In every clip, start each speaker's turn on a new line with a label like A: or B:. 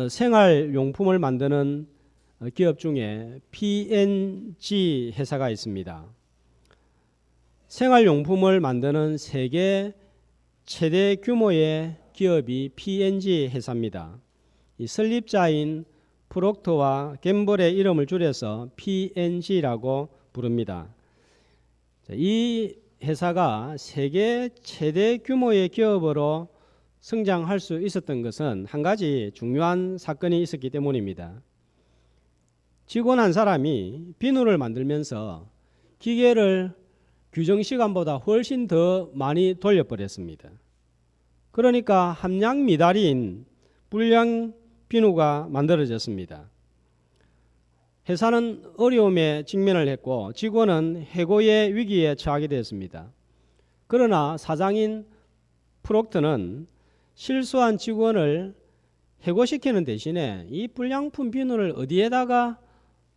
A: 생활용품을 만드는 기업 중에 P&G 회사가 있습니다. 생활용품을 만드는 세계 최대 규모의 기업이 P&G 회사입니다. 이 설립자인 프록터와 갬블의 이름을 줄여서 P&G라고 부릅니다. 이 회사가 세계 최대 규모의 기업으로 성장할 수 있었던 것은 한 가지 중요한 사건이 있었기 때문입니다. 직원 한 사람이 비누를 만들면서 기계를 규정 시간보다 훨씬 더 많이 돌려버렸습니다. 그러니까 함량 미달인 불량 비누가 만들어졌습니다. 회사는 어려움에 직면을 했고 직원은 해고의 위기에 처하게 되었습니다. 그러나 사장인 프록터는 실수한 직원을 해고시키는 대신에 이 불량품 비누를 어디에다가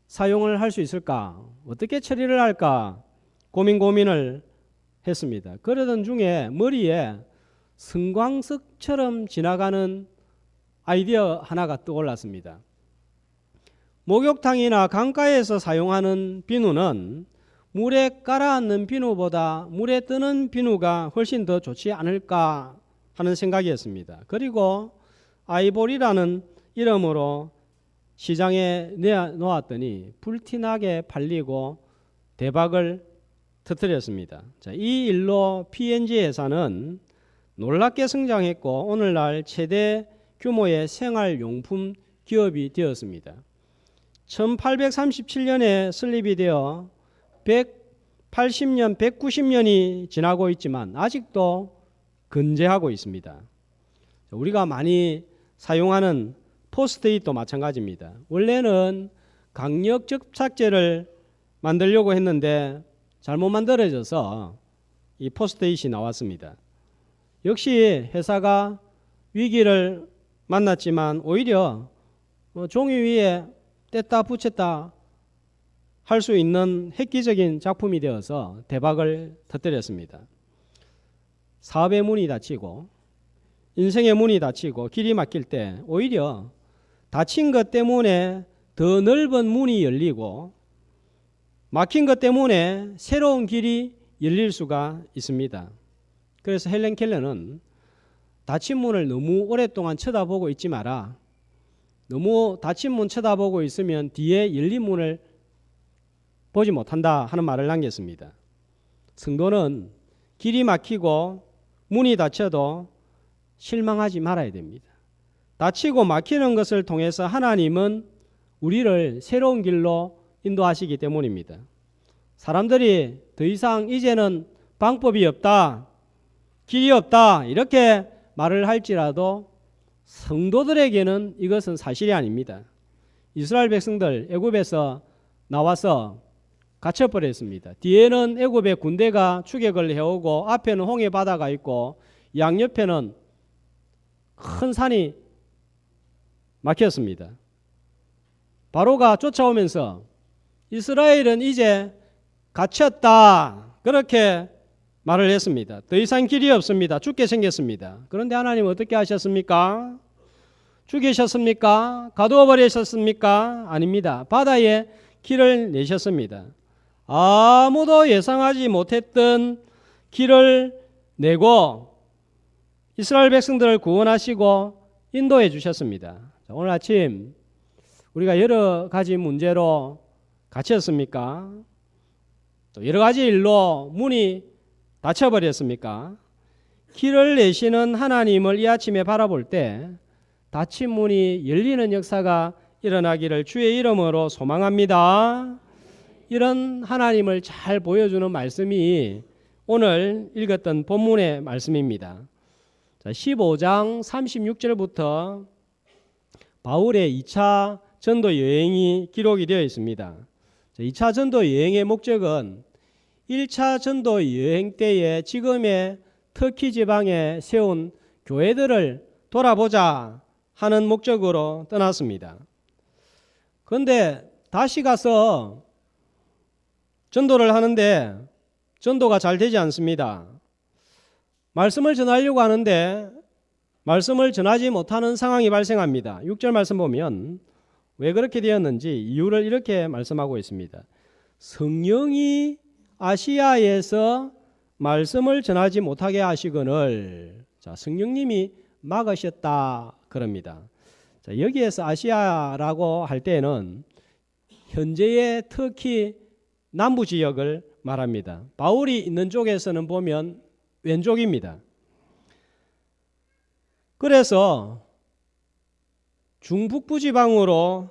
A: 사용을 할 수 있을까? 어떻게 처리를 할까? 고민을 했습니다. 그러던 중에 머리에 성광석처럼 지나가는 아이디어 하나가 떠올랐습니다. 목욕탕이나 강가에서 사용하는 비누는 물에 깔아앉는 비누보다 물에 뜨는 비누가 훨씬 더 좋지 않을까 하는 생각이었습니다. 그리고 아이보리라는 이름으로 시장에 내놓았더니 불티나게 팔리고 대박을 터뜨렸습니다. 이 일로 P&G 회사는 놀랍게 성장했고 오늘날 최대 규모의 생활용품 기업이 되었습니다. 1837년에 설립이 되어 180년, 190년이 지나고 있지만 아직도 건재하고 있습니다. 우리가 많이 사용하는 포스트잇도 마찬가지입니다. 원래는 강력 접착제를 만들려고 했는데 잘못 만들어져서 이 포스트잇이 나왔습니다. 역시 회사가 위기를 만났지만 오히려 종이 위에 뗐다 붙였다 할 수 있는 획기적인 작품이 되어서 대박을 터뜨렸습니다. 사업의 문이 닫히고 인생의 문이 닫히고 길이 막힐 때 오히려 닫힌 것 때문에 더 넓은 문이 열리고 막힌 것 때문에 새로운 길이 열릴 수가 있습니다. 그래서 헬렌 켈러는 닫힌 문을 너무 오랫동안 쳐다보고 있지 마라. 너무 닫힌 문 쳐다보고 있으면 뒤에 열린 문을 보지 못한다 하는 말을 남겼습니다. 성도는 길이 막히고 문이 닫혀도 실망하지 말아야 됩니다. 닫히고 막히는 것을 통해서 하나님은 우리를 새로운 길로 인도하시기 때문입니다. 사람들이 더 이상 이제는 방법이 없다, 길이 없다 이렇게 말을 할지라도 성도들에게는 이것은 사실이 아닙니다. 이스라엘 백성들 애굽에서 나와서 갇혀버렸습니다. 뒤에는 애굽의 군대가 추격을 해오고 앞에는 홍해 바다가 있고 양옆에는 큰 산이 막혔습니다. 바로가 쫓아오면서 이스라엘은 이제 갇혔다 그렇게 말을 했습니다. 더 이상 길이 없습니다. 죽게 생겼습니다. 그런데 하나님은 어떻게 하셨습니까? 죽이셨습니까? 가두어 버리셨습니까? 아닙니다. 바다에 길을 내셨습니다. 아무도 예상하지 못했던 길을 내고 이스라엘 백성들을 구원하시고 인도해 주셨습니다. 오늘 아침 우리가 여러 가지 문제로 갇혔습니까? 또 여러 가지 일로 문이 닫혀버렸습니까? 길을 내시는 하나님을 이 아침에 바라볼 때 닫힌 문이 열리는 역사가 일어나기를 주의 이름으로 소망합니다. 이런 하나님을 잘 보여주는 말씀이 오늘 읽었던 본문의 말씀입니다. 15장 36절부터 바울의 2차 전도 여행이 기록이 되어 있습니다. 2차 전도 여행의 목적은 1차 전도 여행 때에 지금의 터키 지방에 세운 교회들을 돌아보자 하는 목적으로 떠났습니다. 그런데 다시 가서 전도를 하는데 전도가 잘 되지 않습니다. 말씀을 전하려고 하는데 말씀을 전하지 못하는 상황이 발생합니다. 6절 말씀 보면 왜 그렇게 되었는지 이유를 이렇게 말씀하고 있습니다. 성령이 아시아에서 말씀을 전하지 못하게 하시거늘, 자, 성령님이 막으셨다 그럽니다. 자, 여기에서 아시아라고 할 때는 현재의 터키 남부 지역을 말합니다. 바울이 있는 쪽에서는 보면 왼쪽입니다. 그래서 중북부 지방으로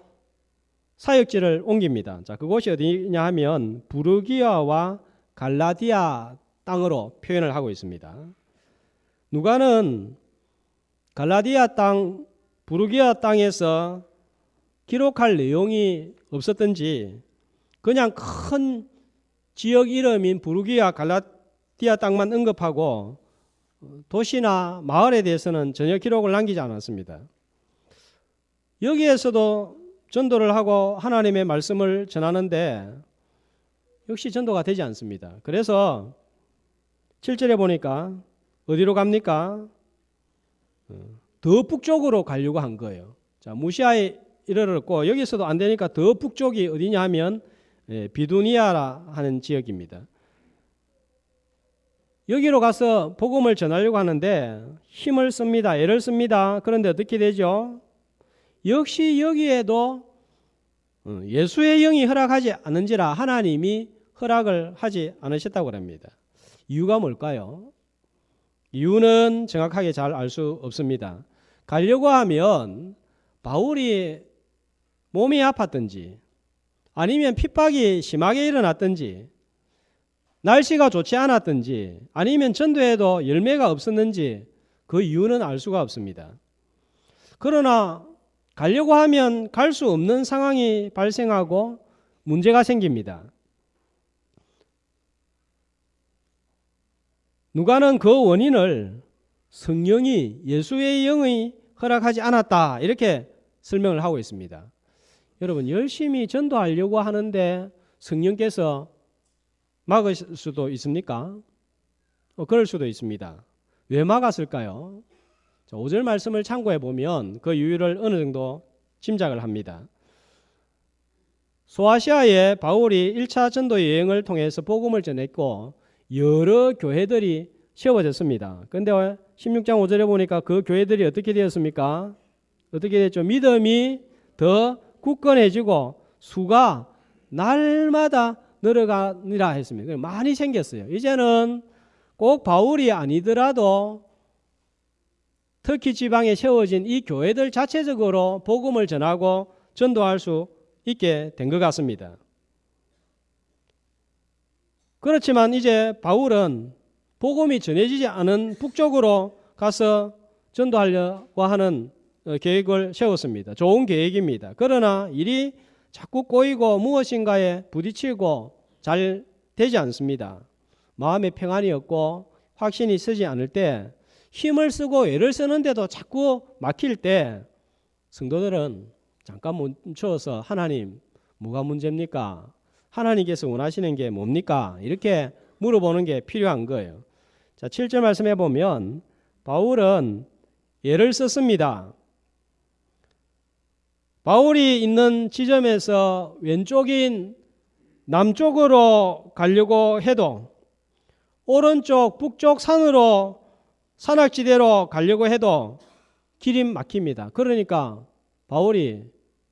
A: 사역지를 옮깁니다. 자, 그곳이 어디냐 하면 부르기아와 갈라디아 땅으로 표현을 하고 있습니다. 누가는 갈라디아 땅, 부르기아 땅에서 기록할 내용이 없었던지 그냥 큰 지역 이름인 부르기아, 갈라디아 땅만 언급하고 도시나 마을에 대해서는 전혀 기록을 남기지 않았습니다. 여기에서도 전도를 하고 하나님의 말씀을 전하는데 역시 전도가 되지 않습니다. 그래서 7절에 보니까 어디로 갑니까? 더 북쪽으로 가려고 한 거예요. 자, 무시아에 이르렀고 여기서도 안 되니까 더 북쪽이 어디냐 하면 비두니아라 하는 지역입니다. 여기로 가서 복음을 전하려고 하는데 힘을 씁니다. 애를 씁니다. 그런데 어떻게 되죠? 역시 여기에도 예수의 영이 허락하지 않은지라 하나님이 허락을 하지 않으셨다고 합니다. 이유가 뭘까요? 이유는 정확하게 잘 알 수 없습니다. 가려고 하면 바울이 몸이 아팠든지 아니면 핍박이 심하게 일어났든지 날씨가 좋지 않았든지 아니면 전도에도 열매가 없었는지 그 이유는 알 수가 없습니다. 그러나 가려고 하면 갈 수 없는 상황이 발생하고 문제가 생깁니다. 누가는 그 원인을 성령이 예수의 영이 허락하지 않았다 이렇게 설명을 하고 있습니다. 여러분 열심히 전도하려고 하는데 성령께서 막을 수도 있습니까? 그럴 수도 있습니다. 왜 막았을까요? 5절 말씀을 참고해 보면 그 이유를 어느 정도 짐작을 합니다. 소아시아에 바울이 1차 전도 여행을 통해서 복음을 전했고 여러 교회들이 세워졌습니다. 그런데 16장 5절에 보니까 그 교회들이 어떻게 되었습니까? 어떻게 됐죠? 믿음이 더 굳건해지고 수가 날마다 늘어가니라 했습니다. 많이 생겼어요. 이제는 꼭 바울이 아니더라도 터키 지방에 세워진 이 교회들 자체적으로 복음을 전하고 전도할 수 있게 된 것 같습니다. 그렇지만 이제 바울은 복음이 전해지지 않은 북쪽으로 가서 전도하려고 하는 계획을 세웠습니다. 좋은 계획입니다. 그러나 일이 자꾸 꼬이고 무엇인가에 부딪히고 잘 되지 않습니다. 마음에 평안이 없고 확신이 서지 않을 때 힘을 쓰고 애를 쓰는데도 자꾸 막힐 때 성도들은 잠깐 멈춰서 하나님 뭐가 문제입니까? 하나님께서 원하시는 게 뭡니까? 이렇게 물어보는 게 필요한 거예요. 자, 7절 말씀해 보면 바울은 애를 썼습니다. 바울이 있는 지점에서 왼쪽인 남쪽으로 가려고 해도 오른쪽 북쪽 산으로 산악지대로 가려고 해도 길이 막힙니다. 그러니까 바울이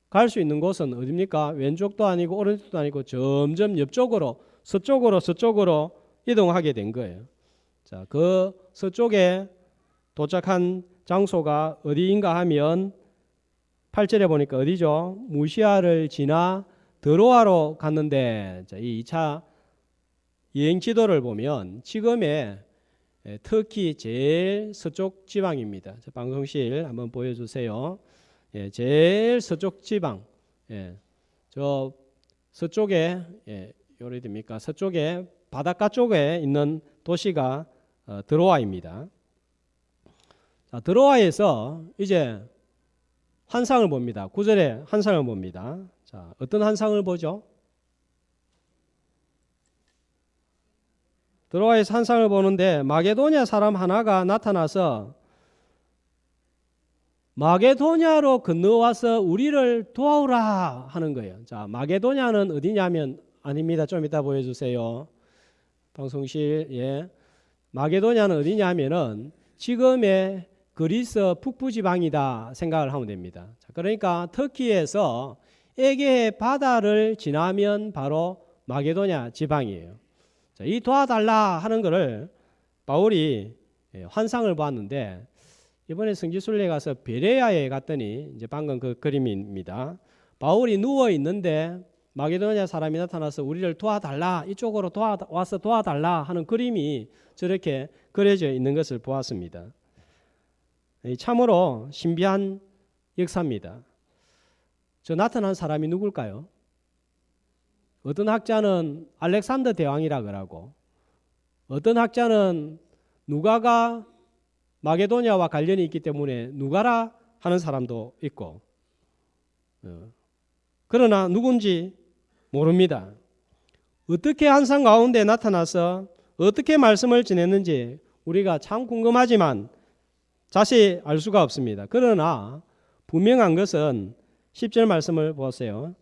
A: 갈 수 있는 곳은 어디입니까? 왼쪽도 아니고 오른쪽도 아니고 점점 옆쪽으로 서쪽으로 이동하게 된 거예요. 자, 그 서쪽에 도착한 장소가 어디인가 하면 8절에 보니까 어디죠? 무시아를 지나 드로아로 갔는데, 자, 이 2차 여행 지도를 보면 지금의 터키 제일 서쪽 지방입니다. 방송실 한번 보여주세요. 제일 서쪽 지방, 저 서쪽에 요리 됩니까? 서쪽에 바닷가 쪽에 있는 도시가 드로아입니다. 자, 드로아에서 이제 환상을 봅니다. 9절에 환상을 봅니다. 자, 어떤 환상을 보죠? 드로아에서 환상을 보는데 마게도냐 사람 하나가 나타나서 마게도냐로 건너와서 우리를 도와오라 하는 거예요. 자, 마게도냐는 어디냐면 아닙니다. 좀 이따 보여주세요. 방송실. 예. 마게도냐는 어디냐면은 지금의 그리스 북부 지방이다 생각을 하면 됩니다. 자, 그러니까 터키에서 에게해 바다를 지나면 바로 마게도냐 지방이에요. 자, 이 도와달라 하는 거를 바울이 환상을 보았는데 이번에 성지순례 가서 베레아에 갔더니 이제 방금 그 그림입니다. 바울이 누워 있는데 마게도냐 사람이 나타나서 우리를 도와달라, 이쪽으로 와서 도와달라 하는 그림이 저렇게 그려져 있는 것을 보았습니다. 참으로 신비한 역사입니다. 저 나타난 사람이 누굴까요? 어떤 학자는 알렉산더 대왕이라 그러고, 어떤 학자는 누가가 마게도냐와 관련이 있기 때문에 누가라 하는 사람도 있고, 그러나 누군지 모릅니다. 어떻게 환상 가운데 나타나서 어떻게 말씀을 전했는지 우리가 참 궁금하지만 자세히 알 수가 없습니다. 그러나 분명한 것은 10절 말씀을 보세요.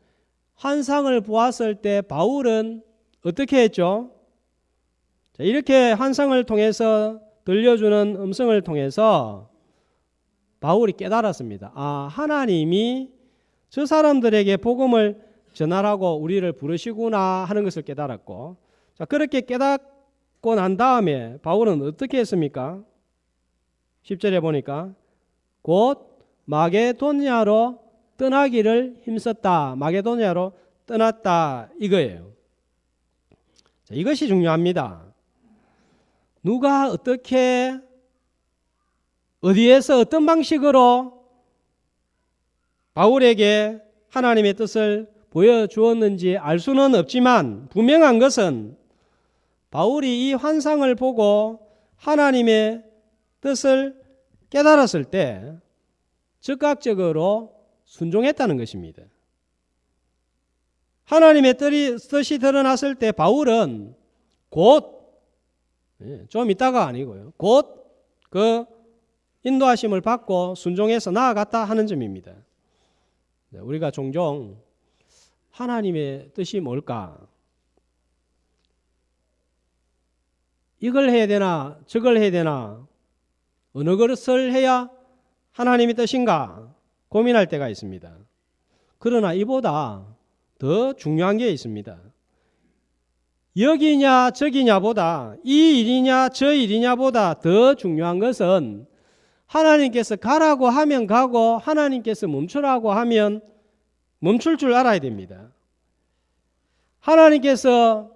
A: 환상을 보았을 때 바울은 어떻게 했죠? 자, 이렇게 환상을 통해서 들려주는 음성을 통해서 바울이 깨달았습니다. 아, 하나님이 저 사람들에게 복음을 전하라고 우리를 부르시구나 하는 것을 깨달았고, 자, 그렇게 깨닫고 난 다음에 바울은 어떻게 했습니까? 10절에 보니까 곧 마게도냐로 떠나기를 힘썼다. 마게도냐로 떠났다 이거예요. 자, 이것이 중요합니다. 누가 어떻게 어디에서 어떤 방식으로 바울에게 하나님의 뜻을 보여주었는지 알 수는 없지만 분명한 것은 바울이 이 환상을 보고 하나님의 뜻을 깨달았을 때 즉각적으로 순종했다는 것입니다. 하나님의 뜻이 드러났을 때 바울은 곧, 좀 있다가 아니고요, 곧 그 인도하심을 받고 순종해서 나아갔다 하는 점입니다. 우리가 종종 하나님의 뜻이 뭘까? 이걸 해야 되나 저걸 해야 되나 어느 것을 해야 하나님의 뜻인가 고민할 때가 있습니다. 그러나 이보다 더 중요한 게 있습니다. 여기냐 저기냐보다 이 일이냐 저 일이냐보다 더 중요한 것은 하나님께서 가라고 하면 가고 하나님께서 멈추라고 하면 멈출 줄 알아야 됩니다. 하나님께서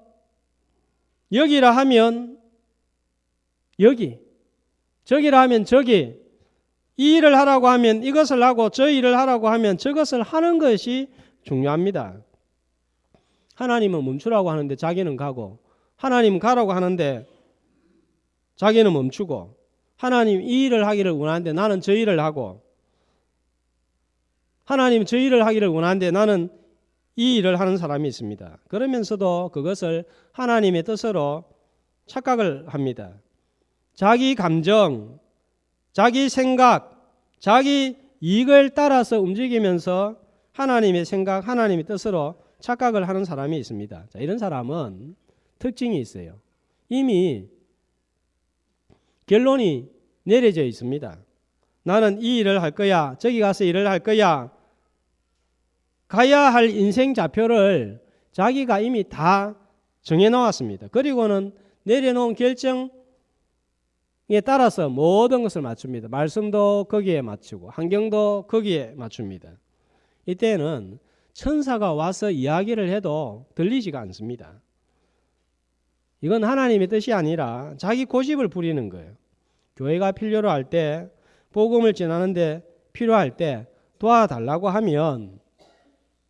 A: 여기라 하면 여기, 저기라 하면 저기, 이 일을 하라고 하면 이것을 하고 저 일을 하라고 하면 저것을 하는 것이 중요합니다. 하나님은 멈추라고 하는데 자기는 가고, 하나님은 가라고 하는데 자기는 멈추고, 하나님 이 일을 하기를 원하는데 나는 저 일을 하고, 하나님 저 일을 하기를 원하는데 나는 이 일을 하는 사람이 있습니다. 그러면서도 그것을 하나님의 뜻으로 착각을 합니다. 자기 감정, 자기 생각, 자기 이익을 따라서 움직이면서 하나님의 생각, 하나님의 뜻으로 착각을 하는 사람이 있습니다. 자, 이런 사람은 특징이 있어요. 이미 결론이 내려져 있습니다. 나는 이 일을 할 거야. 저기 가서 일을 할 거야. 가야 할 인생 좌표를 자기가 이미 다 정해놓았습니다. 그리고는 내려놓은 결정에 따라서 모든 것을 맞춥니다. 말씀도 거기에 맞추고 환경도 거기에 맞춥니다. 이때는 천사가 와서 이야기를 해도 들리지가 않습니다. 이건 하나님의 뜻이 아니라 자기 고집을 부리는 거예요. 교회가 필요로 할 때, 복음을 전하는데 필요할 때 도와달라고 하면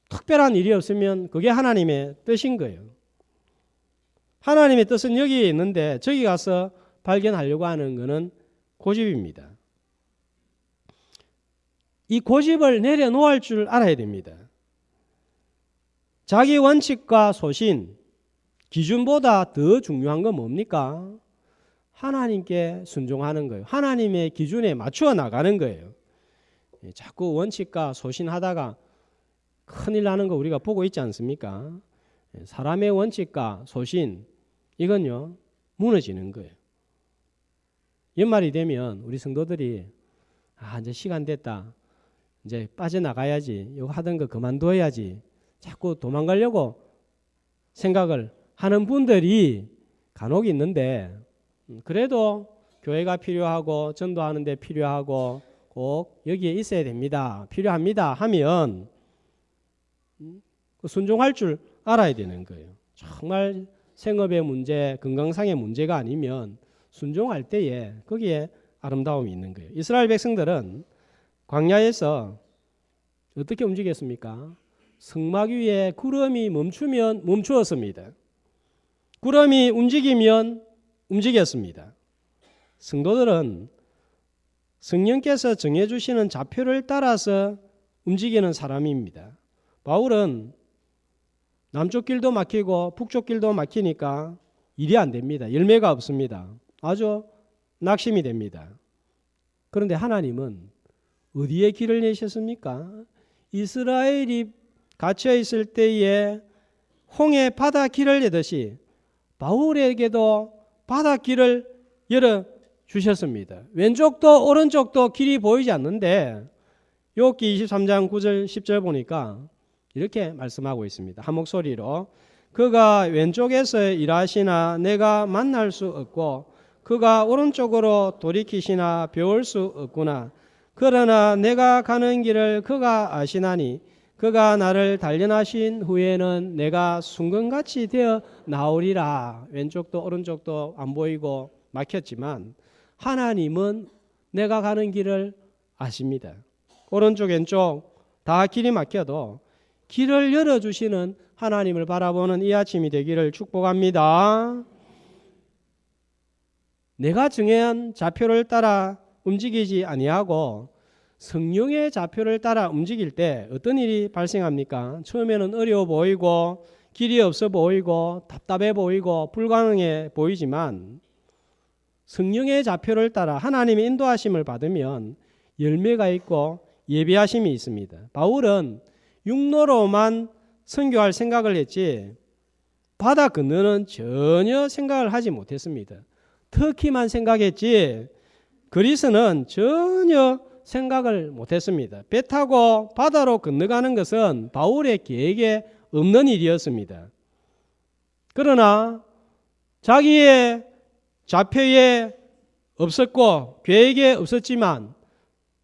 A: 특별한 일이 없으면 그게 하나님의 뜻인 거예요. 하나님의 뜻은 여기에 있는데 저기 가서 발견하려고 하는 것은 고집입니다. 이 고집을 내려놓을 줄 알아야 됩니다. 자기 원칙과 소신, 기준보다 더 중요한 건 뭡니까? 하나님께 순종하는 거예요. 하나님의 기준에 맞추어 나가는 거예요. 자꾸 원칙과 소신하다가 큰일 나는 거 우리가 보고 있지 않습니까? 사람의 원칙과 소신 이건요 무너지는 거예요. 연말이 되면 우리 성도들이 이제 시간 됐다. 이제 빠져나가야지. 이거 하던 거 그만둬야지. 자꾸 도망가려고 생각을 하는 분들이 간혹 있는데 그래도 교회가 필요하고 전도하는 데 필요하고 꼭 여기에 있어야 됩니다. 필요합니다 하면 순종할 줄 알아야 되는 거예요. 정말 생업의 문제, 건강상의 문제가 아니면 순종할 때에 거기에 아름다움이 있는 거예요. 이스라엘 백성들은 광야에서 어떻게 움직였습니까? 성막 위에 구름이 멈추면 멈추었습니다. 구름이 움직이면 움직였습니다. 성도들은 성령께서 정해주시는 좌표를 따라서 움직이는 사람입니다. 바울은 남쪽 길도 막히고 북쪽 길도 막히니까 일이 안 됩니다. 열매가 없습니다. 아주 낙심이 됩니다. 그런데 하나님은 어디에 길을 내셨습니까? 이스라엘이 갇혀 있을 때에 홍해 바다 길을 내듯이 바울에게도 바다 길을 열어 주셨습니다. 왼쪽도 오른쪽도 길이 보이지 않는데 욥기 23장 9절 10절 보니까 이렇게 말씀하고 있습니다. 한 목소리로 그가 왼쪽에서 일하시나 내가 만날 수 없고 그가 오른쪽으로 돌이키시나 배울 수 없구나. 그러나 내가 가는 길을 그가 아시나니 그가 나를 단련하신 후에는 내가 순금같이 되어 나오리라. 왼쪽도 오른쪽도 안 보이고 막혔지만 하나님은 내가 가는 길을 아십니다. 오른쪽 왼쪽 다 길이 막혀도 길을 열어주시는 하나님을 바라보는 이 아침이 되기를 축복합니다. 내가 정한 좌표를 따라 움직이지 아니하고 성령의 좌표를 따라 움직일 때 어떤 일이 발생합니까? 처음에는 어려워 보이고 길이 없어 보이고 답답해 보이고 불가능해 보이지만 성령의 좌표를 따라 하나님의 인도하심을 받으면 열매가 있고 예비하심이 있습니다. 바울은 육로로만 선교할 생각을 했지 바다 건너는 전혀 생각을 하지 못했습니다. 터키만 생각했지 그리스는 전혀 생각을 못했습니다. 배 타고 바다로 건너가는 것은 바울의 계획에 없는 일이었습니다. 그러나 자기의 좌표에 없었고 계획에 없었지만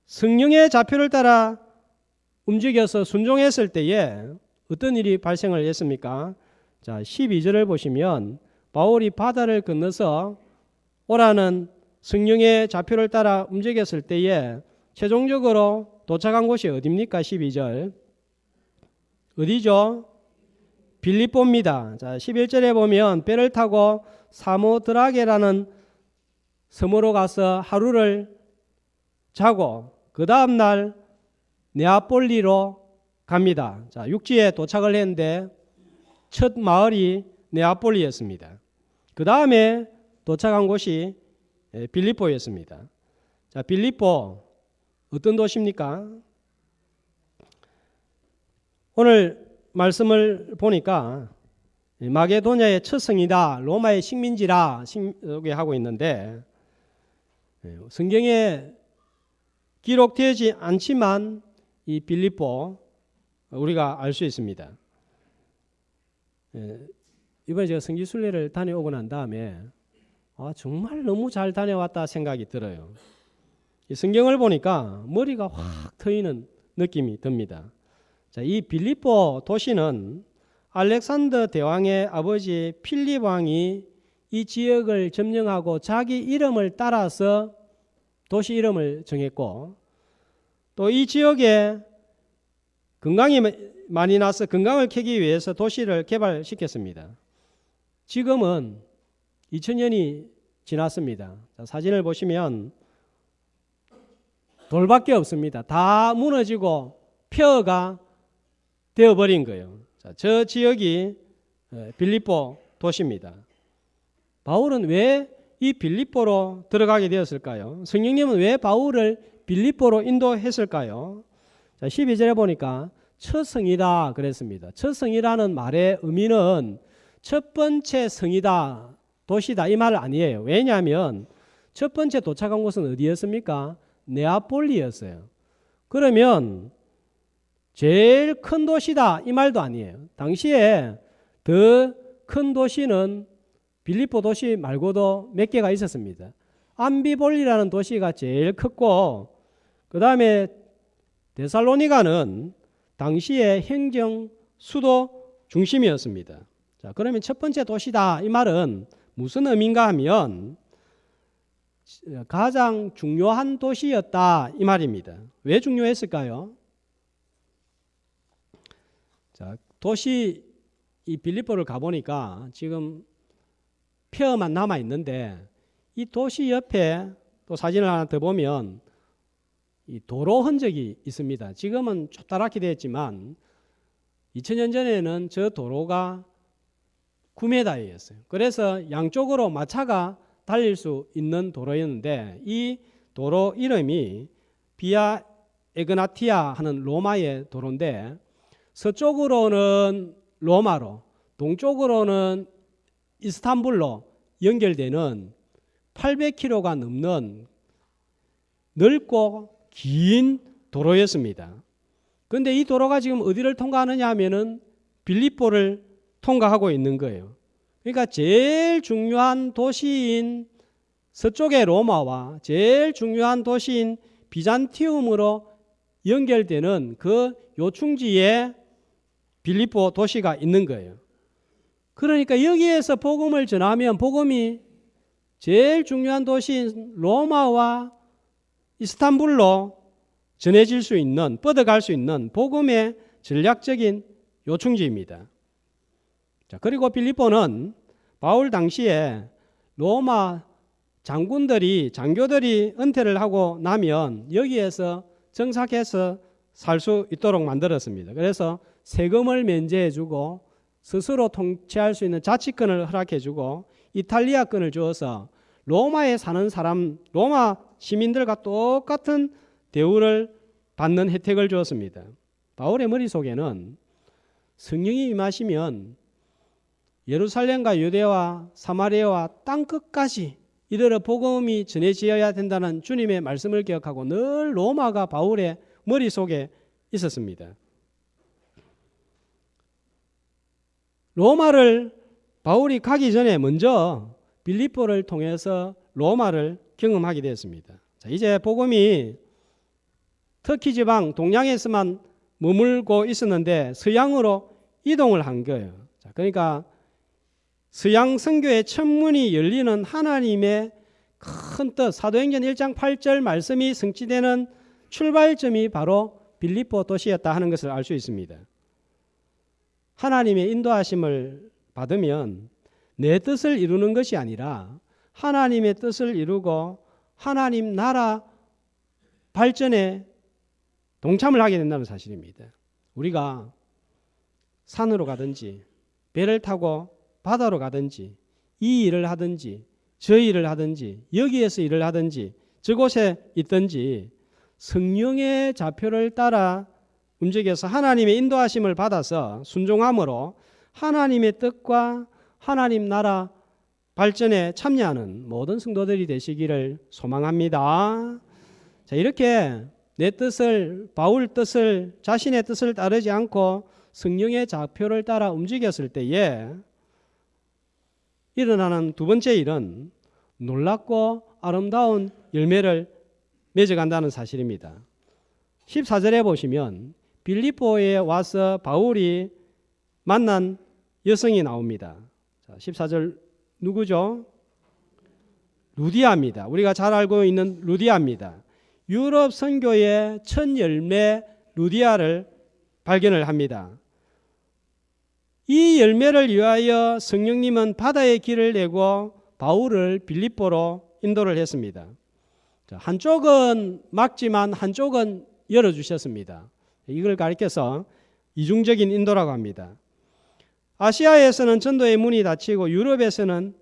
A: 성령의 좌표를 따라 움직여서 순종했을 때에 어떤 일이 발생을 했습니까? 자, 12절을 보시면 바울이 바다를 건너서 오라는 성령의 좌표를 따라 움직였을 때에 최종적으로 도착한 곳이 어디입니까? 12절. 어디죠? 빌립보입니다. 자, 11절에 보면 배를 타고 사모드라게라는 섬으로 가서 하루를 자고 그 다음 날 네아폴리로 갑니다. 자, 육지에 도착을 했는데 첫 마을이 네아폴리였습니다. 그 다음에 도착한 곳이 빌립보였습니다. 자, 빌립보 어떤 도시입니까? 오늘 말씀을 보니까 마게도냐의 첫 성이다, 로마의 식민지라 소개하고 있는데 성경에 기록되지 않지만 이 빌립보 우리가 알 수 있습니다. 이번에 제가 성지순례를 다녀오고 난 다음에 정말 너무 잘 다녀왔다 생각이 들어요. 이 성경을 보니까 머리가 확 트이는 느낌이 듭니다. 자, 이 빌립보 도시는 알렉산더 대왕의 아버지 필립 왕이 이 지역을 점령하고 자기 이름을 따라서 도시 이름을 정했고 또 이 지역에 건강이 많이 나서 건강을 캐기 위해서 도시를 개발시켰습니다. 지금은 2000년이 지났습니다. 자, 사진을 보시면 돌밖에 없습니다. 다 무너지고 폐허가 되어버린 거예요. 자, 저 지역이 빌립보 도시입니다. 바울은 왜 이 빌립보로 들어가게 되었을까요? 성령님은 왜 바울을 빌립보로 인도했을까요? 자, 12절에 보니까 첫 성이다 그랬습니다. 첫 성이라는 말의 의미는 첫 번째 성이다, 도시다 이 말 아니에요. 왜냐하면 첫 번째 도착한 곳은 어디였습니까? 네아폴리였어요. 그러면 제일 큰 도시다 이 말도 아니에요. 당시에 더 큰 도시는 빌립보 도시 말고도 몇 개가 있었습니다. 암비볼리라는 도시가 제일 컸고 그 다음에 데살로니가는 당시의 행정 수도 중심이었습니다. 자, 그러면 첫 번째 도시다 이 말은 무슨 의미인가 하면 가장 중요한 도시였다 이 말입니다. 왜 중요했을까요? 자, 도시 이 빌립보를 가보니까 지금 폐허만 남아 있는데 이 도시 옆에 또 사진을 하나 더 보면 이 도로 흔적이 있습니다. 지금은 좁다랗게 되었지만 2000년 전에는 저 도로가 9m였어요. 그래서 양쪽으로 마차가 달릴 수 있는 도로였는데 이 도로 이름이 비아 에그나티아 하는 로마의 도로인데 서쪽으로는 로마로 동쪽으로는 이스탄불로 연결되는 800km가 넘는 넓고 긴 도로였습니다. 그런데 이 도로가 지금 어디를 통과하느냐 하면은 빌립보를 통과하고 있는 거예요. 그러니까 제일 중요한 도시인 서쪽의 로마와 제일 중요한 도시인 비잔티움으로 연결되는 그 요충지에 빌립보 도시가 있는 거예요. 그러니까 여기에서 복음을 전하면 복음이 제일 중요한 도시인 로마와 이스탄불로 전해질 수 있는, 뻗어갈 수 있는 복음의 전략적인 요충지입니다. 자, 그리고 빌립보는 바울 당시에 로마 장교들이 은퇴를 하고 나면 여기에서 정착해서 살 수 있도록 만들었습니다. 그래서 세금을 면제해주고 스스로 통치할 수 있는 자치권을 허락해주고 이탈리아권을 주어서 로마에 사는 사람, 로마 시민들과 똑같은 대우를 받는 혜택을 주었습니다. 바울의 머릿속에는 성령이 임하시면 예루살렘과 유대와 사마리아와 땅끝까지 이르러 복음이 전해지어야 된다는 주님의 말씀을 기억하고 늘 로마가 바울의 머릿속에 있었습니다. 로마를 바울이 가기 전에 먼저 빌립보를 통해서 로마를 경험하게 되었습니다. 자, 이제 복음이 터키 지방 동양에서만 머물고 있었는데 서양으로 이동을 한 거예요. 자, 그러니까 서양 선교의 천문이 열리는 하나님의 큰 뜻, 사도행전 1장 8절 말씀이 성취되는 출발점이 바로 빌립보 도시였다 하는 것을 알 수 있습니다. 하나님의 인도하심을 받으면 내 뜻을 이루는 것이 아니라 하나님의 뜻을 이루고 하나님 나라 발전에 동참을 하게 된다는 사실입니다. 우리가 산으로 가든지 배를 타고 바다로 가든지 이 일을 하든지 저 일을 하든지 여기에서 일을 하든지 저곳에 있든지 성령의 좌표를 따라 움직여서 하나님의 인도하심을 받아서 순종함으로 하나님의 뜻과 하나님 나라 발전에 참여하는 모든 성도들이 되시기를 소망합니다. 자, 이렇게 내 뜻을, 바울 뜻을, 자신의 뜻을 따르지 않고 성령의 좌표를 따라 움직였을 때에 일어나는 두 번째 일은 놀랍고 아름다운 열매를 맺어간다는 사실입니다. 14절에 보시면 빌립보에 와서 바울이 만난 여성이 나옵니다. 자, 14절 누구죠? 루디아입니다. 우리가 잘 알고 있는 루디아입니다. 유럽 선교의 첫 열매 루디아를 발견을 합니다. 이 열매를 위하여 성령님은 바다의 길을 내고 바울을 빌립보로 인도를 했습니다. 자, 한쪽은 막지만 한쪽은 열어주셨습니다. 이걸 가리켜서 이중적인 인도라고 합니다. 아시아에서는 전도의 문이 닫히고 유럽에서는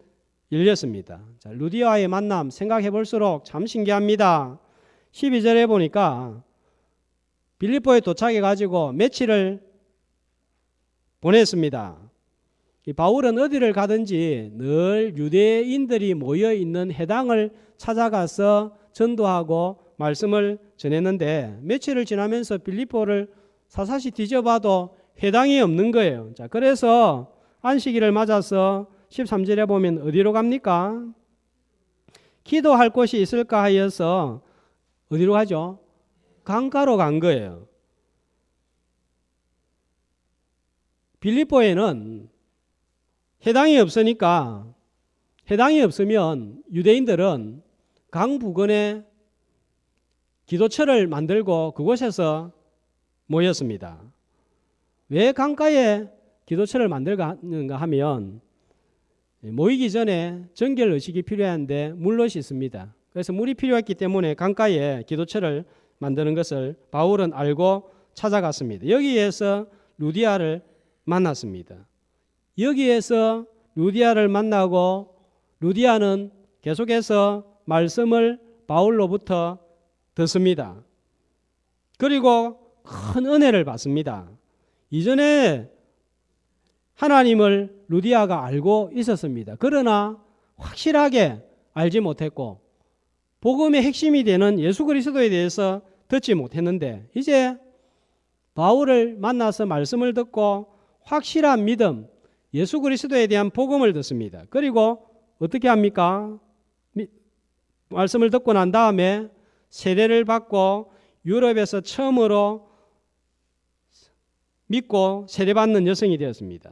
A: 열렸습니다. 자, 루디아의 만남 생각해 볼수록 참 신기합니다. 12절에 보니까 빌립보에 도착해가지고 며칠을 보냈습니다. 이 바울은 어디를 가든지 늘 유대인들이 모여있는 회당을 찾아가서 전도하고 말씀을 전했는데 며칠을 지나면서 빌립보를 사사시 뒤져봐도 회당이 없는 거예요. 자, 그래서 안식일을 맞아서 13절에 보면 어디로 갑니까? 기도할 곳이 있을까 하여서 어디로 가죠? 강가로 간 거예요. 빌립보에는 회당이 없으니까, 회당이 없으면 유대인들은 강 부근에 기도처를 만들고 그곳에서 모였습니다. 왜 강가에 기도처를 만들는가 하면 모이기 전에 정결 의식이 필요한데 물롯이 있습니다. 그래서 물이 필요했기 때문에 강가에 기도처를 만드는 것을 바울은 알고 찾아갔습니다. 여기에서 루디아를 만났습니다. 여기에서 루디아를 만나고 루디아는 계속해서 말씀을 바울로부터 듣습니다. 그리고 큰 은혜를 받습니다. 이전에 하나님을 루디아가 알고 있었습니다. 그러나 확실하게 알지 못했고 복음의 핵심이 되는 예수 그리스도에 대해서 듣지 못했는데 이제 바울을 만나서 말씀을 듣고 확실한 믿음, 예수 그리스도에 대한 복음을 듣습니다. 그리고 어떻게 합니까? 말씀을 듣고 난 다음에 세례를 받고 유럽에서 처음으로 믿고 세례받는 여성이 되었습니다.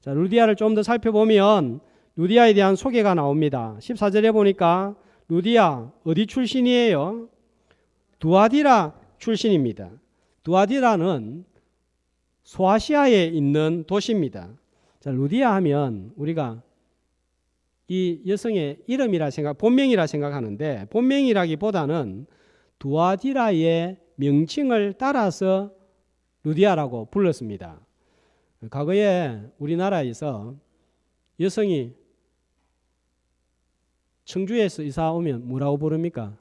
A: 자, 루디아를 좀 더 살펴보면 루디아에 대한 소개가 나옵니다. 14절에 보니까 루디아 어디 출신이에요? 두아디라 출신입니다. 두아디라는 소아시아에 있는 도시입니다. 자, 루디아 하면 우리가 이 여성의 이름이라 본명이라 생각하는데 본명이라기보다는 두아디라의 명칭을 따라서 루디아라고 불렀습니다. 과거에 우리나라에서 여성이 청주에서 이사 오면 뭐라고 부릅니까?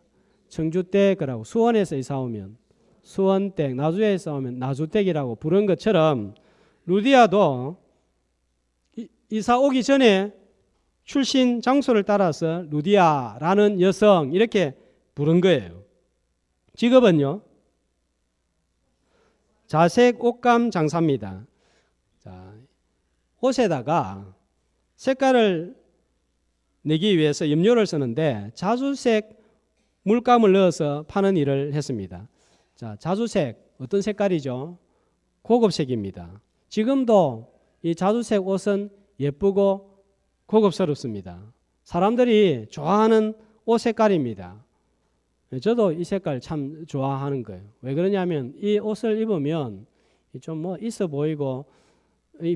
A: 청주댁이라고, 수원에서 이사 오면 수원댁, 나주에서 오면 나주댁이라고 부른 것처럼 루디아도 이사 오기 전에 출신 장소를 따라서 루디아라는 여성 이렇게 부른 거예요. 직업은요? 자색 옷감 장사입니다. 자, 옷에다가 색깔을 내기 위해서 염료를 쓰는데 자주색 물감을 넣어서 파는 일을 했습니다. 자, 자주색 어떤 색깔이죠? 고급색입니다. 지금도 이 자주색 옷은 예쁘고 고급스럽습니다. 사람들이 좋아하는 옷 색깔입니다. 저도 이 색깔 참 좋아하는 거예요. 왜 그러냐면 이 옷을 입으면 좀 있어 보이고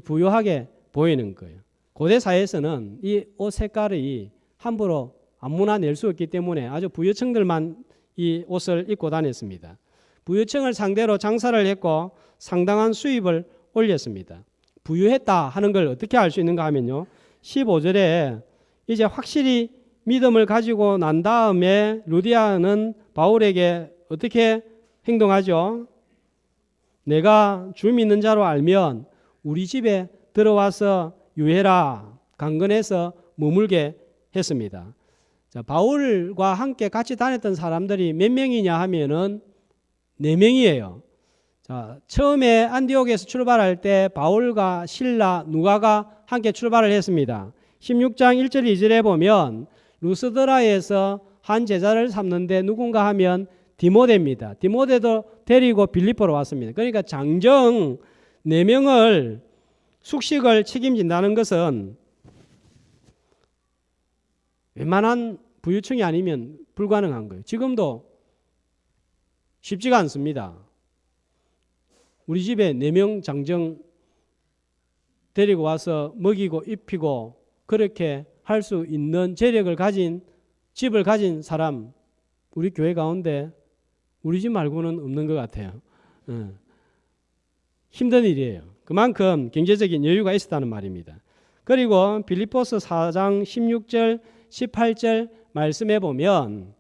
A: 부유하게 보이는 거예요. 고대 사회에서는 이 옷 색깔이 함부로 아무나 낼 수 없기 때문에 아주 부유층들만 이 옷을 입고 다녔습니다. 부유층을 상대로 장사를 했고 상당한 수입을 올렸습니다. 부유했다 하는 걸 어떻게 알 수 있는가 하면요. 15절에 이제 확실히 믿음을 가지고 난 다음에 루디아는 바울에게 어떻게 행동하죠? 내가 주 믿는 자로 알면 우리 집에 들어와서 유해라 강건해서 머물게 했습니다. 자, 바울과 함께 같이 다녔던 사람들이 몇 명이냐 하면은 4명이에요. 자, 처음에 안디옥에서 출발할 때 바울과 실라, 누가가 함께 출발을 했습니다. 16장 1절 2절에 보면 루스드라에서 한 제자를 삼는데 누군가 하면 디모데입니다. 디모데도 데리고 빌립보로 왔습니다. 그러니까 장정 4명을 숙식을 책임진다는 것은 웬만한 부유층이 아니면 불가능한 거예요. 지금도 쉽지가 않습니다. 우리 집에 4명 장정 데리고 와서 먹이고 입히고 그렇게 할 수 있는 재력을 가진 집을 가진 사람 우리 교회 가운데 우리 집 말고는 없는 것 같아요. 힘든 일이에요. 그만큼 경제적인 여유가 있었다는 말입니다. 그리고 빌립보서 4장 16절 18절 말씀해 보면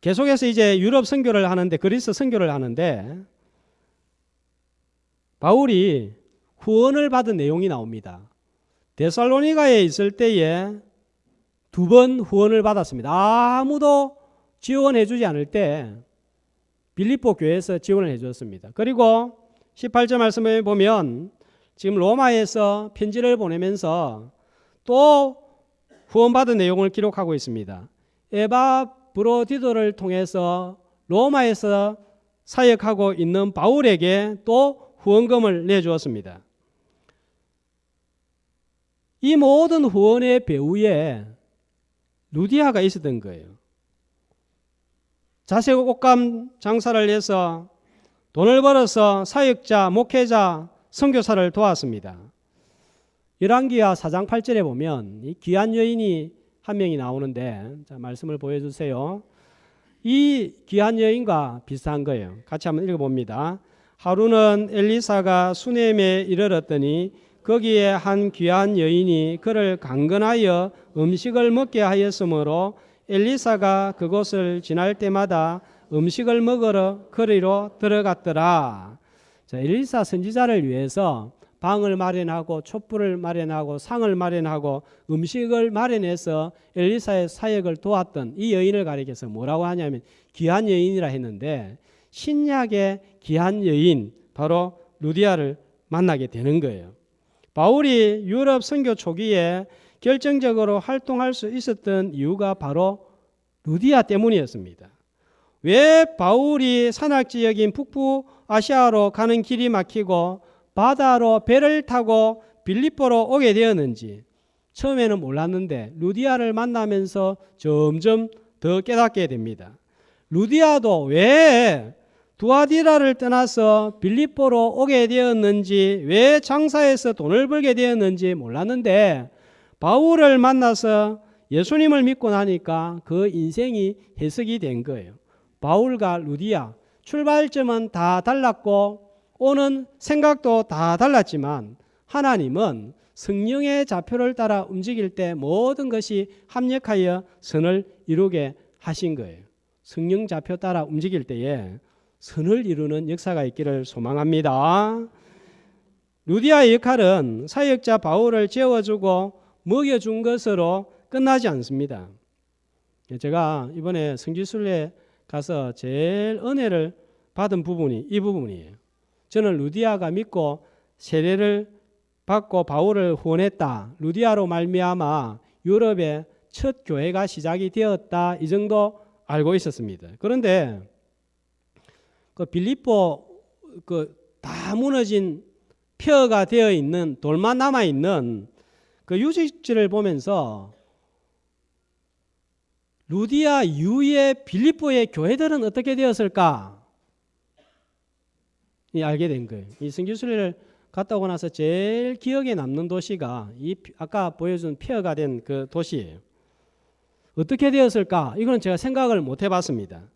A: 계속해서 이제 유럽 선교를 하는데, 그리스 선교를 하는데 바울이 후원을 받은 내용이 나옵니다. 데살로니가에 있을 때에 2번 후원을 받았습니다. 아무도 지원해 주지 않을 때 빌립보 교회에서 지원을 해 주었습니다. 그리고 18절 말씀을 보면 지금 로마에서 편지를 보내면서 또 후원받은 내용을 기록하고 있습니다. 에바브로디도를 통해서 로마에서 사역하고 있는 바울에게 또 후원금을 내주었습니다. 이 모든 후원의 배후에 루디아가 있었던 거예요. 자색 옷감 장사를 해서 돈을 벌어서 사역자, 목회자, 선교사를 도왔습니다. 열왕기하 4장 8절에 보면 이 귀한 여인이 한 명이 나오는데, 자, 말씀을 보여주세요. 이 귀한 여인과 비슷한 거예요. 같이 한번 읽어봅니다. 하루는 엘리사가 수넴에 이르렀더니 거기에 한 귀한 여인이 그를 강건하여 음식을 먹게 하였으므로 엘리사가 그곳을 지날 때마다 음식을 먹으러 거리로 들어갔더라. 자, 엘리사 선지자를 위해서 방을 마련하고 촛불을 마련하고 상을 마련하고 음식을 마련해서 엘리사의 사역을 도왔던 이 여인을 가리켜서 뭐라고 하냐면 귀한 여인이라 했는데, 신약의 귀한 여인 바로 루디아를 만나게 되는 거예요. 바울이 유럽 선교 초기에 결정적으로 활동할 수 있었던 이유가 바로 루디아 때문이었습니다. 왜 바울이 산악지역인 북부아시아로 가는 길이 막히고 바다로 배를 타고 빌립보로 오게 되었는지 처음에는 몰랐는데 루디아를 만나면서 점점 더 깨닫게 됩니다. 루디아도 왜 두아디라를 떠나서 빌립보로 오게 되었는지, 왜 장사해서 돈을 벌게 되었는지 몰랐는데 바울을 만나서 예수님을 믿고 나니까 그 인생이 해석이 된 거예요. 바울과 루디아, 출발점은 다 달랐고 오는 생각도 다 달랐지만 하나님은 성령의 좌표를 따라 움직일 때 모든 것이 합력하여 선을 이루게 하신 거예요. 성령 좌표 따라 움직일 때에 선을 이루는 역사가 있기를 소망합니다. 루디아의 역할은 사역자 바울을 재워주고 먹여준 것으로 끝나지 않습니다. 제가 이번에 성지순례 가서 제일 은혜를 받은 부분이 이 부분이에요. 저는 루디아가 믿고 세례를 받고 바울을 후원했다. 루디아로 말미암아 유럽의 첫 교회가 시작이 되었다. 이 정도 알고 있었습니다. 그런데 그 빌립보 다 무너진 폐허가 되어 있는 돌만 남아 있는 그 유적지를 보면서 루디아 이후에 빌립보의 교회들은 어떻게 되었을까? 알게 된 거예요. 이 성지순례를 갔다 오고 나서 제일 기억에 남는 도시가 이 아까 보여준 폐허가 된 그 도시예요. 어떻게 되었을까? 이건 제가 생각을 못 해봤습니다.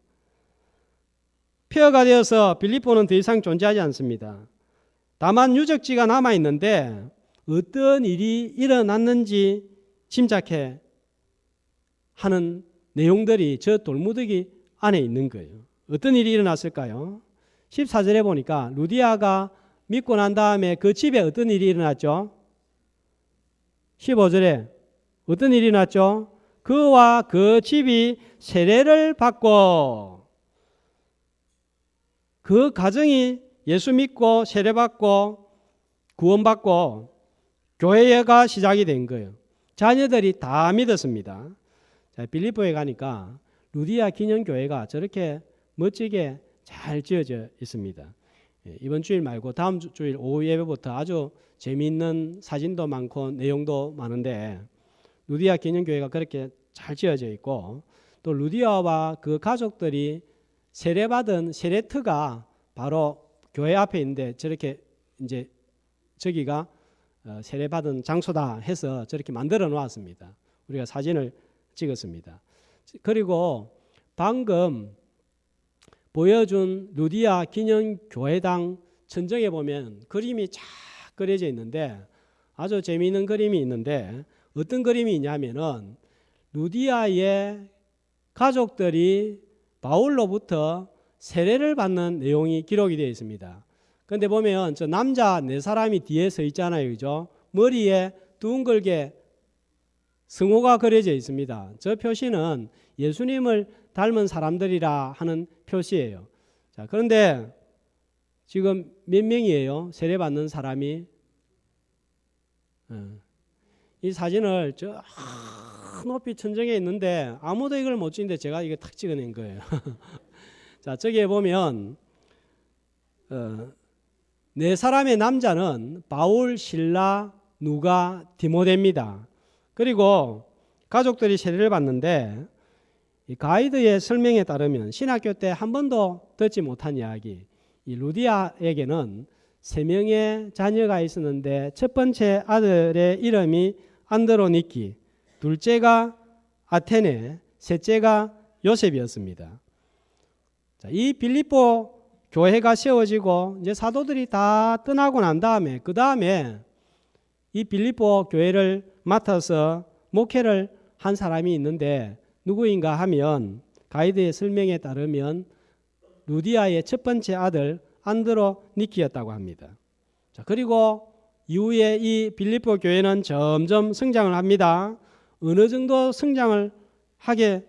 A: 폐허가 되어서 빌립보는 더 이상 존재하지 않습니다. 다만 유적지가 남아있는데 어떤 일이 일어났는지 짐작해 하는 내용들이 저 돌무더기 안에 있는 거예요. 어떤 일이 일어났을까요? 14절에 보니까 루디아가 믿고 난 다음에 그 집에 어떤 일이 일어났죠? 15절에 어떤 일이 일어났죠? 그와 그 집이 세례를 받고, 그 가정이 예수 믿고 세례받고 구원받고 교회가 시작이 된 거예요. 자녀들이 다 믿었습니다. 자, 빌립보에 가니까 루디아 기념교회가 저렇게 멋지게 잘 지어져 있습니다. 이번 주일 말고 다음 주일 오후 예배부터 아주 재미있는 사진도 많고 내용도 많은데 루디아 기념교회가 그렇게 잘 지어져 있고, 또 루디아와 그 가족들이 세례받은 세례터가 바로 교회 앞에 있는데 저렇게 이제 저기가 세례받은 장소다 해서 저렇게 만들어 놓았습니다. 우리가 사진을 찍었습니다. 그리고 방금 보여준 루디아 기념교회당 천정에 보면 그림이 쫙 그려져 있는데 아주 재미있는 그림이 있는데, 어떤 그림이 있냐면은 루디아의 가족들이 바울로부터 세례를 받는 내용이 기록이 되어 있습니다. 그런데 보면 저 남자 네 사람이 뒤에 서 있잖아요. 그죠? 머리에 둥글게 성호가 그려져 있습니다. 저 표시는 예수님을 닮은 사람들이라 하는 표시예요. 자, 그런데 지금 몇 명이에요? 세례받는 사람이? 이 사진을 저 높이 천정에 있는데 아무도 이걸 못 찍는데 제가 이거 탁 찍어낸 거예요. 자, 저기에 보면 네 사람의 남자는 바울, 실라, 누가, 디모데입니다. 그리고 가족들이 세례를 받는데 이 가이드의 설명에 따르면 신학교 때 한 번도 듣지 못한 이야기, 이 루디아에게는 3명의 자녀가 있었는데 첫 번째 아들의 이름이 안드로니키, 둘째가 아테네, 셋째가 요셉이었습니다. 자, 이 빌립보 교회가 세워지고 이제 사도들이 다 떠나고 난 다음에 그 다음에 이 빌립보 교회를 맡아서 목회를 한 사람이 있는데 누구인가 하면 가이드의 설명에 따르면 루디아의 첫 번째 아들 안드로니키였다고 합니다. 자, 그리고 이후에 이 빌립보 교회는 점점 성장을 합니다. 어느 정도 성장을 하게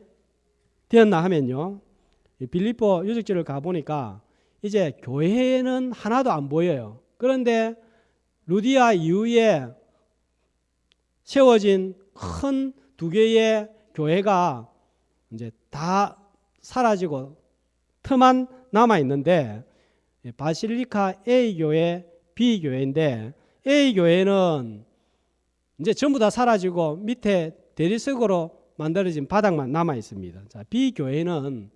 A: 되었나 하면요, 빌립보 유적지를 가보니까 이제 교회는 하나도 안 보여요. 그런데 루디아 이후에 세워진 큰 2개의 교회가 이제 다 사라지고 터만 남아 있는데 바실리카 A 교회, B 교회인데 A 교회는 이제 전부 다 사라지고 밑에 대리석으로 만들어진 바닥만 남아 있습니다. 자, B 교회는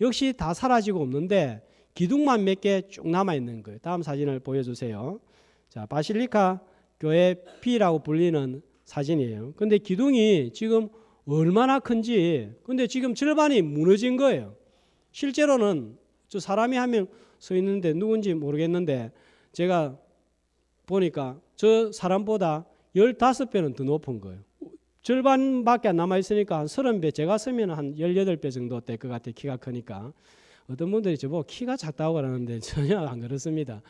A: 역시 다 사라지고 없는데 기둥만 몇 개 쭉 남아 있는 거예요. 다음 사진을 보여주세요. 자, 바실리카 교회 B라고 불리는 사진이에요. 근데 기둥이 지금 얼마나 큰지, 근데 지금 절반이 무너진 거예요. 실제로는 저 사람이 한 명 서 있는데 누군지 모르겠는데 제가 보니까 저 사람보다 15배는 더 높은 거예요. 절반밖에 안 남아있으니까 한 30배, 제가 쓰면 한 18배 정도 될 것 같아요. 키가 크니까. 어떤 분들이 저보고 키가 작다고 그러는데 전혀 안 그렇습니다.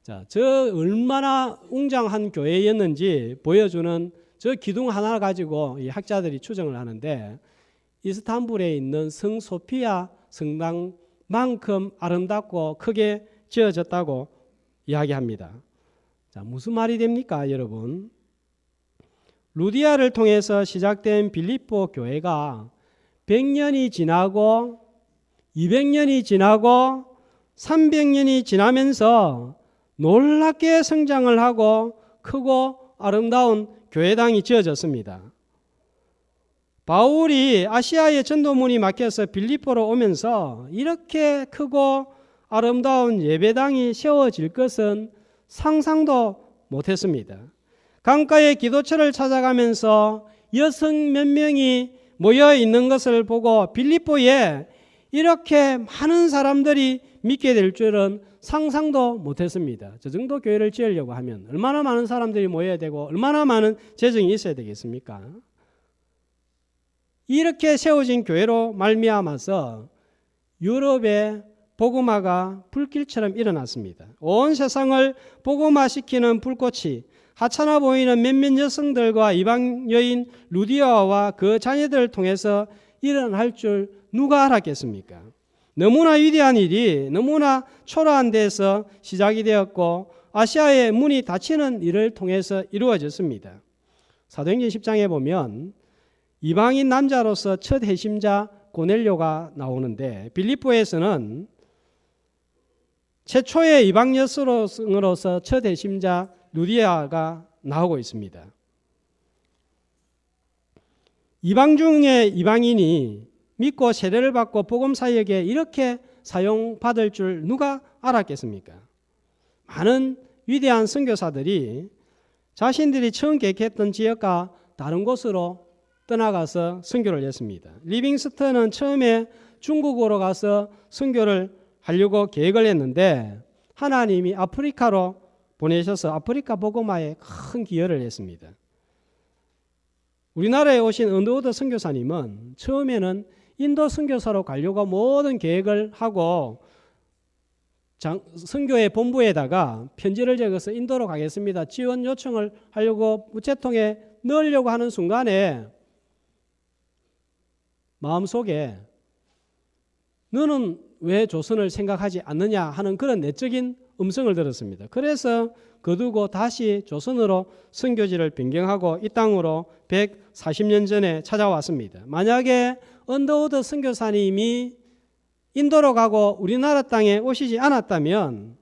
A: 자, 저 얼마나 웅장한 교회였는지 보여주는 저 기둥 하나 가지고 이 학자들이 추정을 하는데 이스탄불에 있는 성 소피아 성당만큼 아름답고 크게 지어졌다고 이야기합니다. 자, 무슨 말이 됩니까, 여러분? 루디아를 통해서 시작된 빌립보 교회가 100년이 지나고 200년이 지나고 300년이 지나면서 놀랍게 성장을 하고 크고 아름다운 교회당이 지어졌습니다. 바울이 아시아의 전도문이 막혀서 빌립보로 오면서 이렇게 크고 아름다운 예배당이 세워질 것은 상상도 못했습니다. 강가의 기도처를 찾아가면서 여성 몇 명이 모여 있는 것을 보고 빌립보에 이렇게 많은 사람들이 믿게 될 줄은 상상도 못했습니다. 저 정도 교회를 지으려고 하면 얼마나 많은 사람들이 모여야 되고 얼마나 많은 재정이 있어야 되겠습니까? 이렇게 세워진 교회로 말미암아서 유럽의 복음화가 불길처럼 일어났습니다. 온 세상을 복음화시키는 불꽃이 하찮아 보이는 몇몇 여성들과 이방 여인 루디아와 그 자녀들을 통해서 일어날 줄 누가 알았겠습니까? 너무나 위대한 일이 너무나 초라한 데서 시작이 되었고 아시아의 문이 닫히는 일을 통해서 이루어졌습니다. 사도행전 10장에 보면 이방인 남자로서 첫 회심자 고넬료가 나오는데 빌립보에서는 최초의 이방 여성으로서 첫 회심자 루디아가 나오고 있습니다. 이방 중에 이방인이 믿고 세례를 받고 복음 사역에 이렇게 사용받을 줄 누가 알았겠습니까? 많은 위대한 선교사들이 자신들이 처음 개척했던 지역과 다른 곳으로 떠나가서 선교를 했습니다. 리빙스턴은 처음에 중국으로 가서 선교를 하려고 계획을 했는데 하나님이 아프리카로 보내셔서 아프리카 복음화에 큰 기여를 했습니다. 우리나라에 오신 언더우드 선교사님은 처음에는 인도 선교사로 가려고 모든 계획을 하고 선교회 본부에다가 편지를 적어서 인도로 가겠습니다. 지원 요청을 하려고 우체통에 넣으려고 하는 순간에 마음속에 너는 왜 조선을 생각하지 않느냐 하는 그런 내적인 음성을 들었습니다. 그래서 거두고 다시 조선으로 선교지를 변경하고 이 땅으로 140년 전에 찾아왔습니다. 만약에 언더우드 선교사님이 인도로 가고 우리나라 땅에 오시지 않았다면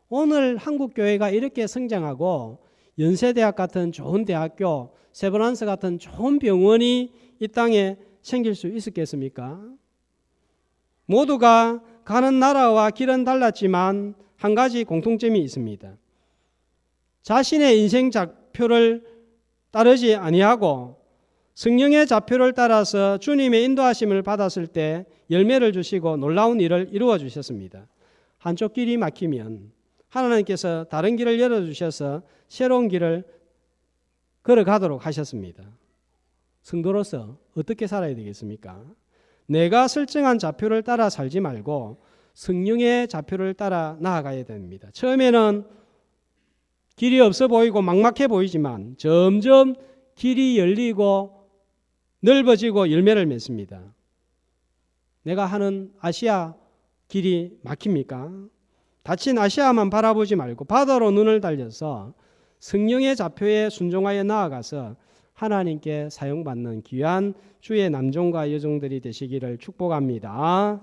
A: 오늘 한국교회가 이렇게 성장하고 연세대학 같은 좋은 대학교, 세브란스 같은 좋은 병원이 이 땅에 생길 수 있었겠습니까? 모두가 가는 나라와 길은 달랐지만 한 가지 공통점이 있습니다. 자신의 인생 좌표를 따르지 아니하고 성령의 좌표를 따라서 주님의 인도하심을 받았을 때 열매를 주시고 놀라운 일을 이루어 주셨습니다. 한쪽 길이 막히면 하나님께서 다른 길을 열어주셔서 새로운 길을 걸어가도록 하셨습니다. 성도로서 어떻게 살아야 되겠습니까? 내가 설정한 좌표를 따라 살지 말고 성령의 좌표를 따라 나아가야 됩니다. 처음에는 길이 없어 보이고 막막해 보이지만 점점 길이 열리고 넓어지고 열매를 맺습니다. 내가 하는 아시아 길이 막힙니까? 닫힌 아시아만 바라보지 말고 바다로 눈을 달려서 성령의 좌표에 순종하여 나아가서 하나님께 사용받는 귀한 주의 남종과 여종들이 되시기를 축복합니다.